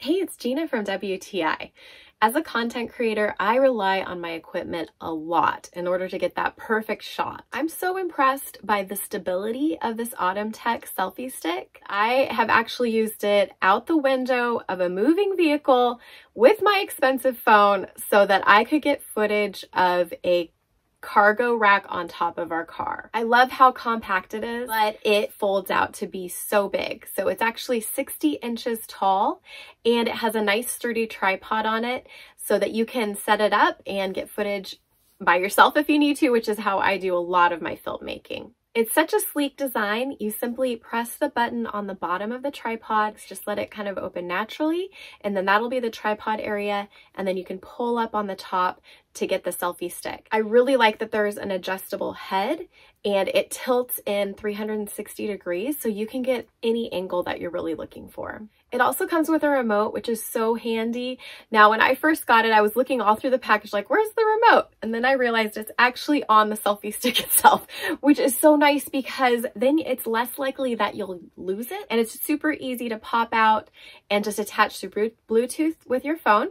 Hey, it's Gina from WTI. As a content creator, I rely on my equipment a lot in order to get that perfect shot. I'm so impressed by the stability of this ATUMTEK selfie stick. I have actually used it out the window of a moving vehicle with my expensive phone so that I could get footage of a cargo rack on top of our car. I love how compact it is, but it folds out to be so big. So it's actually 60 inches tall and it has a nice sturdy tripod on it so that you can set it up and get footage by yourself if you need to, which is how I do a lot of my filmmaking. It's such a sleek design. You simply press the button on the bottom of the tripod, just let it kind of open naturally, and then that'll be the tripod area, and then you can pull up on the top to get the selfie stick. I really like that there's an adjustable head and it tilts in 360 degrees so you can get any angle that you're really looking for. It also comes with a remote, which is so handy. Now, when I first got it, I was looking all through the package like, where's the remote? And then I realized it's actually on the selfie stick itself, which is so nice because then it's less likely that you'll lose it. And it's super easy to pop out and just attach through Bluetooth with your phone.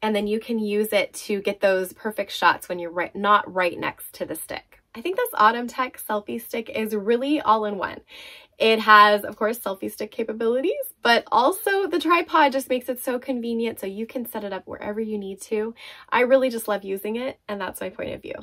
And then you can use it to get those perfect shots when you're not right next to the stick. I think this ATUMTEK selfie stick is really all in one. It has, of course, selfie stick capabilities, but also the tripod just makes it so convenient so you can set it up wherever you need to. I really just love using it, and that's my point of view.